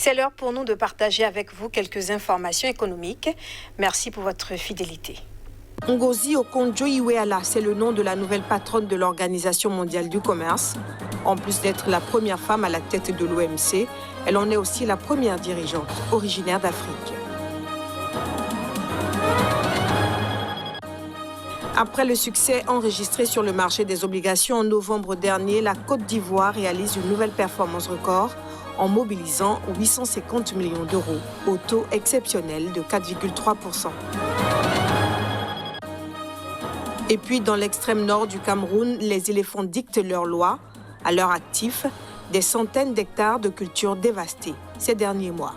C'est l'heure pour nous de partager avec vous quelques informations économiques. Merci pour votre fidélité. Ngozi Okonjo-Iweala, c'est le nom de la nouvelle patronne de l'Organisation mondiale du commerce. En plus d'être la première femme à la tête de l'OMC, elle en est aussi la première dirigeante originaire d'Afrique. Après le succès enregistré sur le marché des obligations en novembre dernier, la Côte d'Ivoire réalise une nouvelle performance record en mobilisant 850 millions d'euros au taux exceptionnel de 4,3%. Et puis, dans l'extrême nord du Cameroun, les éléphants dictent leurs lois. À leur actif, des centaines d'hectares de cultures dévastés ces derniers mois.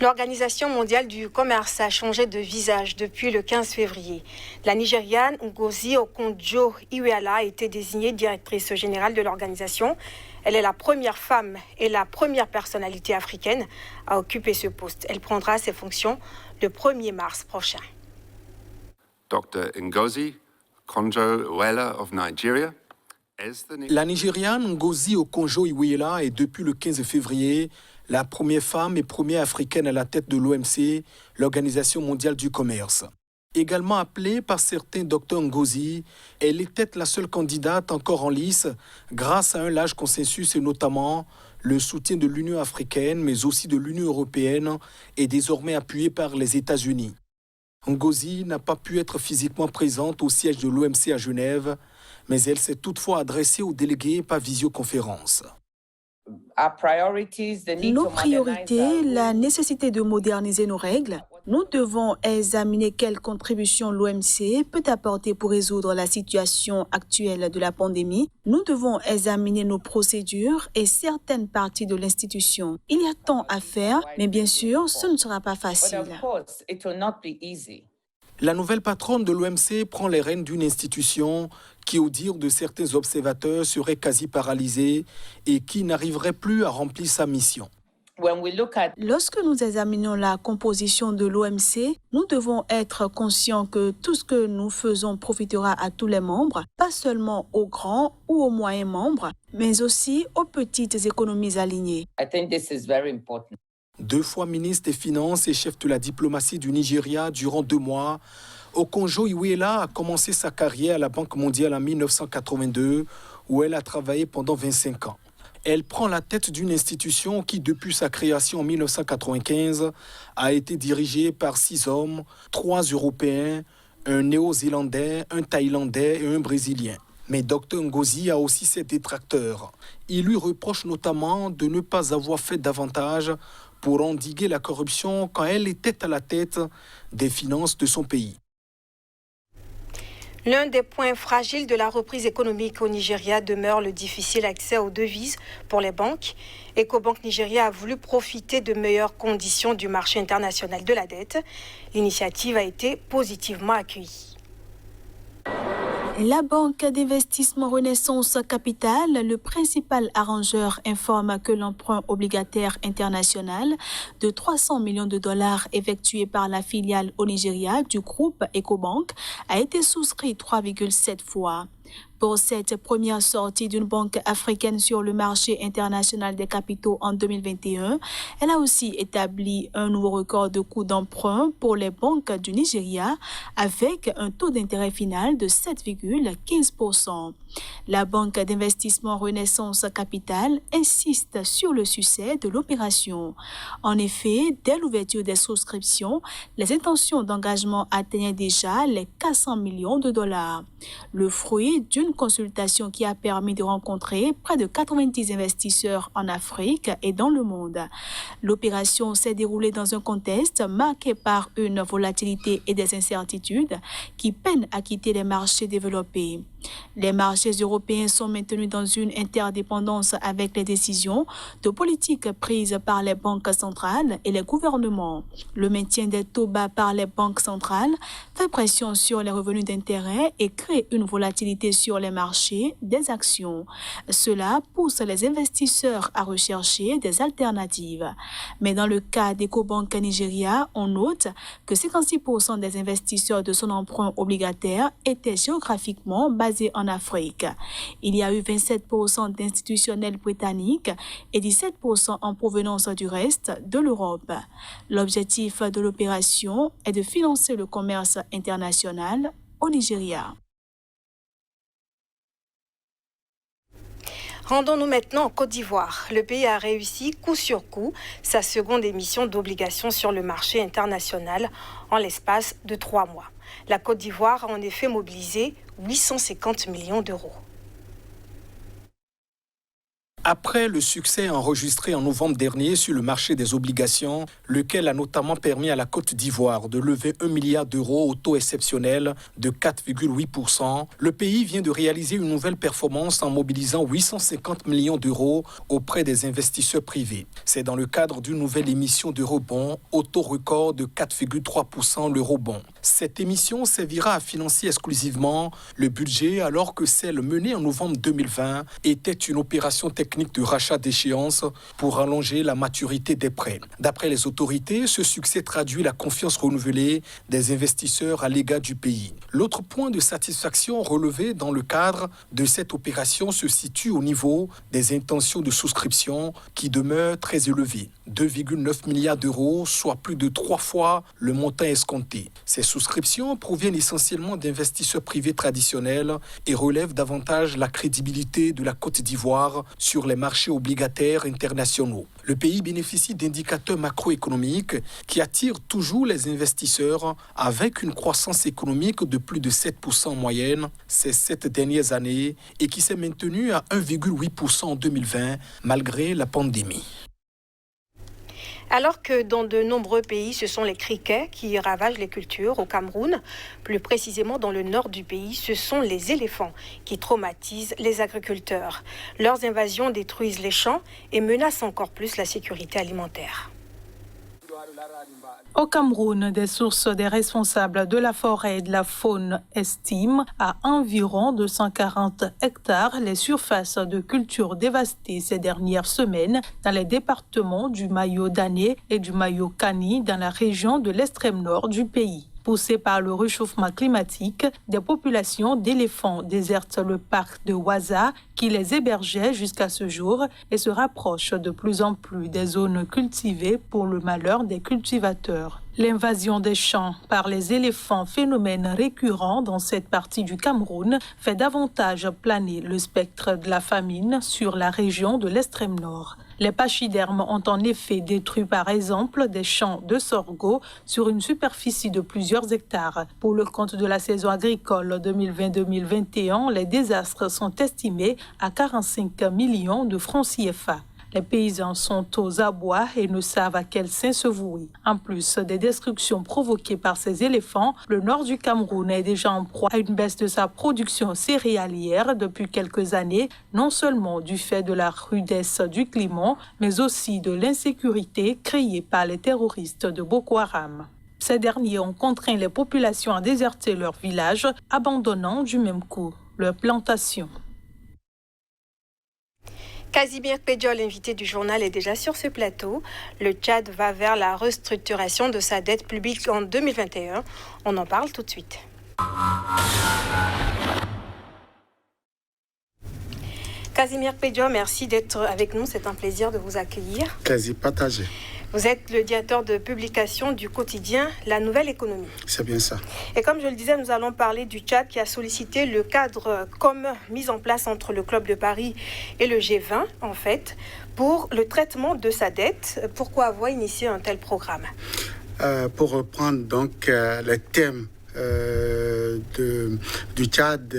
L'Organisation mondiale du commerce a changé de visage depuis le 15 février. La Nigériane Ngozi Okonjo-Iweala a été désignée directrice générale de l'organisation. Elle est la première femme et la première personnalité africaine à occuper ce poste. Elle prendra ses fonctions le 1er mars prochain. Dr. Ngozi Okonjo-Iweala of Nigeria. La Nigériane Ngozi Okonjo-Iweala est depuis le 15 février la première femme et première africaine à la tête de l'OMC, l'Organisation mondiale du commerce. Également appelée par certains Dr Ngozi, elle était la seule candidate encore en lice grâce à un large consensus et notamment le soutien de l'Union africaine mais aussi de l'Union européenne et désormais appuyée par les États-Unis. Ngozi n'a pas pu être physiquement présente au siège de l'OMC à Genève, mais elle s'est toutefois adressée aux délégués par visioconférence. Nos priorités, la nécessité de moderniser nos règles. Nous devons examiner quelle contribution l'OMC peut apporter pour résoudre la situation actuelle de la pandémie. Nous devons examiner nos procédures et certaines parties de l'institution. Il y a tant à faire, mais bien sûr, ce ne sera pas facile. La nouvelle patronne de l'OMC prend les rênes d'une institution qui, au dire de certains observateurs, serait quasi paralysée et qui n'arriverait plus à remplir sa mission. Lorsque nous examinons la composition de l'OMC, nous devons être conscients que tout ce que nous faisons profitera à tous les membres, pas seulement aux grands ou aux moyens membres, mais aussi aux petites économies alignées. 2 fois ministre des Finances et chef de la diplomatie du Nigeria durant 2 mois, Okonjo-Iweala a commencé sa carrière à la Banque mondiale en 1982, où elle a travaillé pendant 25 ans. Elle prend la tête d'une institution qui, depuis sa création en 1995, a été dirigée par 6 hommes, 3 Européens, un Néo-Zélandais, un Thaïlandais et un Brésilien. Mais Dr Ngozi a aussi ses détracteurs. Il lui reproche notamment de ne pas avoir fait davantage pour endiguer la corruption quand elle était à la tête des finances de son pays. L'un des points fragiles de la reprise économique au Nigeria demeure le difficile accès aux devises pour les banques. Ecobank Nigeria a voulu profiter de meilleures conditions du marché international de la dette. L'initiative a été positivement accueillie. La banque d'investissement Renaissance Capital, le principal arrangeur, informe que l'emprunt obligataire international de 300 millions de dollars effectué par la filiale au Nigeria du groupe Ecobank a été souscrit 3,7 fois. Pour cette première sortie d'une banque africaine sur le marché international des capitaux en 2021, elle a aussi établi un nouveau record de coût d'emprunt pour les banques du Nigeria avec un taux d'intérêt final de 7,15%. La banque d'investissement Renaissance Capital insiste sur le succès de l'opération. En effet, dès l'ouverture des souscriptions, les intentions d'engagement atteignaient déjà les 400 millions de dollars. Le fruit d'une consultation qui a permis de rencontrer près de 90 investisseurs en Afrique et dans le monde. L'opération s'est déroulée dans un contexte marqué par une volatilité et des incertitudes qui peinent à quitter les marchés développés. Les marchés européens sont maintenus dans une interdépendance avec les décisions de politique prises par les banques centrales et les gouvernements. Le maintien des taux bas par les banques centrales fait pression sur les revenus d'intérêt et crée une volatilité sur les marchés des actions. Cela pousse les investisseurs à rechercher des alternatives. Mais dans le cas d'Ecobank Nigeria, on note que 56% des investisseurs de son emprunt obligataire étaient géographiquement basés en Afrique. Il y a eu 27% d'institutionnels britanniques et 17% en provenance du reste de l'Europe. L'objectif de l'opération est de financer le commerce international au Nigeria. Rendons-nous maintenant en Côte d'Ivoire. Le pays a réussi coup sur coup sa seconde émission d'obligations sur le marché international en l'espace de 3 mois. La Côte d'Ivoire a en effet mobilisé 850 millions d'euros. Après le succès enregistré en novembre dernier sur le marché des obligations, lequel a notamment permis à la Côte d'Ivoire de lever 1 milliard d'euros au taux exceptionnel de 4,8%, le pays vient de réaliser une nouvelle performance en mobilisant 850 millions d'euros auprès des investisseurs privés. C'est dans le cadre d'une nouvelle émission d'eurobonds au taux record de 4,3% l'eurobond. Cette émission servira à financer exclusivement le budget alors que celle menée en novembre 2020 était une opération technique de rachat d'échéance pour allonger la maturité des prêts. D'après les autorités, ce succès traduit la confiance renouvelée des investisseurs à l'égard du pays. L'autre point de satisfaction relevé dans le cadre de cette opération se situe au niveau des intentions de souscription qui demeurent très élevées. 2,9 milliards d'euros, soit plus de 3 fois le montant escompté. Ces souscriptions proviennent essentiellement d'investisseurs privés traditionnels et relèvent davantage la crédibilité de la Côte d'Ivoire sur les marchés obligataires internationaux. Le pays bénéficie d'indicateurs macroéconomiques qui attirent toujours les investisseurs avec une croissance économique de plus de 7% en moyenne ces 7 dernières années et qui s'est maintenue à 1,8% en 2020 malgré la pandémie. Alors que dans de nombreux pays, ce sont les criquets qui ravagent les cultures, au Cameroun, plus précisément dans le nord du pays, ce sont les éléphants qui traumatisent les agriculteurs. Leurs invasions détruisent les champs et menacent encore plus la sécurité alimentaire. Au Cameroun, des sources des responsables de la forêt et de la faune estiment à environ 240 hectares les surfaces de culture dévastées ces dernières semaines dans les départements du Mayo-Dané et du Mayo-Kani dans la région de l'extrême nord du pays. Poussées par le réchauffement climatique, des populations d'éléphants désertent le parc de Waza qui les hébergeait jusqu'à ce jour et se rapprochent de plus en plus des zones cultivées pour le malheur des cultivateurs. L'invasion des champs par les éléphants, phénomène récurrent dans cette partie du Cameroun, fait davantage planer le spectre de la famine sur la région de l'extrême nord. Les pachydermes ont en effet détruit par exemple des champs de sorgho sur une superficie de plusieurs hectares. Pour le compte de la saison agricole 2020-2021, les désastres sont estimés à 45 millions de francs CFA. Les paysans sont aux abois et ne savent à quel saint se vouer. En plus des destructions provoquées par ces éléphants, le nord du Cameroun est déjà en proie à une baisse de sa production céréalière depuis quelques années, non seulement du fait de la rudesse du climat, mais aussi de l'insécurité créée par les terroristes de Boko Haram. Ces derniers ont contraint les populations à déserter leurs villages, abandonnant du même coup leurs plantations. Casimir Pédiol, l'invité du journal, est déjà sur ce plateau. Le Tchad va vers la restructuration de sa dette publique en 2021. On en parle tout de suite. Casimir Pédiol, merci d'être avec nous. C'est un plaisir de vous accueillir. Plaisir partagé. Vous êtes le directeur de publication du quotidien La Nouvelle Économie. C'est bien ça. Et comme je le disais, nous allons parler du Tchad qui a sollicité le cadre commun mis en place entre le Club de Paris et le G20, en fait, pour le traitement de sa dette. Pourquoi avoir initié un tel programme ? Pour reprendre donc les thèmes du Tchad,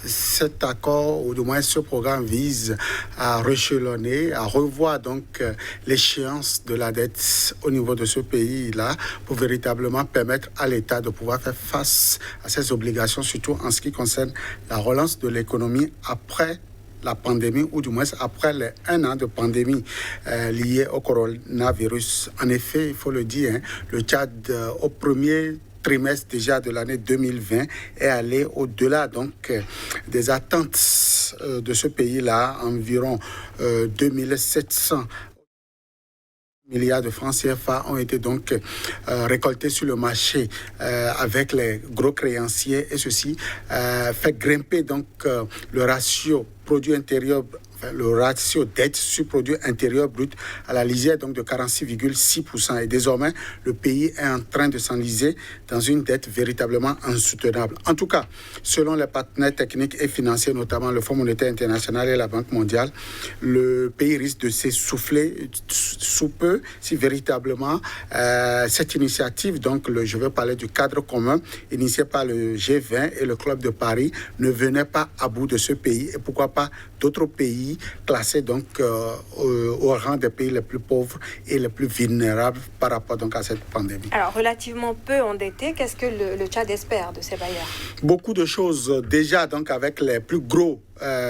cet accord, ou du moins ce programme, vise à rechelonner, à revoir donc l'échéance de la dette au niveau de ce pays-là pour véritablement permettre à l'État de pouvoir faire face à ses obligations, surtout en ce qui concerne la relance de l'économie après la pandémie, ou du moins après les 1 an de pandémie liée au coronavirus. En effet, il faut le dire, le Tchad, au premier trimestre déjà de l'année 2020 est allé au-delà donc des attentes de ce pays-là, environ 2700 milliards de francs CFA ont été donc récoltés sur le marché avec les gros créanciers, et ceci fait grimper donc le ratio produit intérieur, le ratio dette sur produit intérieur brut à la lisière donc de 46,6%. Et désormais, le pays est en train de s'enliser dans une dette véritablement insoutenable. En tout cas, selon les partenaires techniques et financiers, notamment le Fonds monétaire international et la Banque mondiale, le pays risque de s'essouffler sous peu si véritablement cette initiative, donc je veux parler du cadre commun initié par le G20 et le Club de Paris, ne venait pas à bout de ce pays, et pourquoi pas d'autres pays classés donc au rang des pays les plus pauvres et les plus vulnérables par rapport donc à cette pandémie. Alors, relativement peu endettés, qu'est-ce que le Tchad espère de ces bailleurs? Beaucoup de choses déjà donc avec les plus gros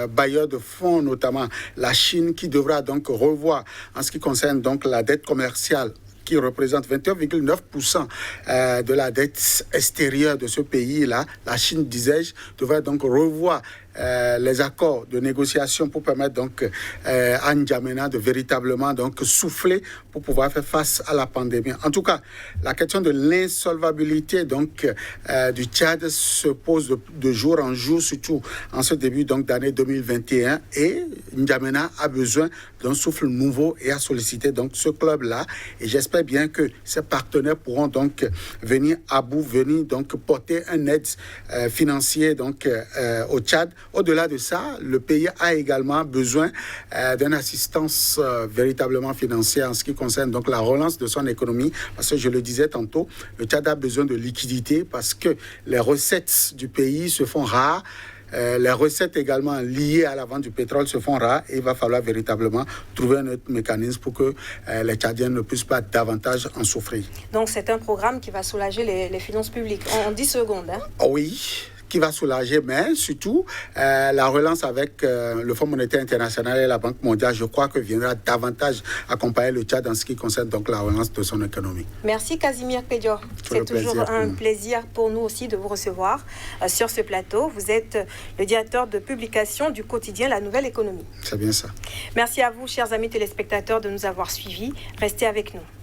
bailleurs de fonds, notamment la Chine, qui devra donc revoir en ce qui concerne donc la dette commerciale, qui représente 21,9% de la dette extérieure de ce pays-là. La Chine, disais-je, devrait donc revoir les accords de négociation pour permettre donc à N'Djamena de véritablement donc souffler pour pouvoir faire face à la pandémie. En tout cas, la question de l'insolvabilité donc du Tchad se pose de jour en jour, surtout en ce début donc d'année 2021, et N'Djamena a besoin d'un souffle nouveau et a sollicité donc ce club-là, et j'espère bien que ces partenaires pourront donc venir à bout, venir donc porter un aide financier donc au Tchad. Au-delà de ça, le pays a également besoin d'une assistance véritablement financière en ce qui concerne donc la relance de son économie, parce que je le disais tantôt, le Tchad a besoin de liquidités parce que les recettes du pays se font rares. Les recettes également liées à la vente du pétrole se font rares, et il va falloir véritablement trouver un autre mécanisme pour que les Tchadiens ne puissent pas davantage en souffrir. Donc c'est un programme qui va soulager les finances publiques en 10 secondes. Hein? Oui, qui va soulager, mais surtout la relance avec le Fonds monétaire international et la Banque mondiale, je crois que viendra davantage accompagner le Tchad en ce qui concerne donc la relance de son économie. Merci Casimir Pédio. C'est toujours un plaisir pour nous aussi de vous recevoir sur ce plateau. Vous êtes le directeur de publication du quotidien La Nouvelle Économie. C'est bien ça. Merci à vous, chers amis téléspectateurs, de nous avoir suivis. Restez avec nous.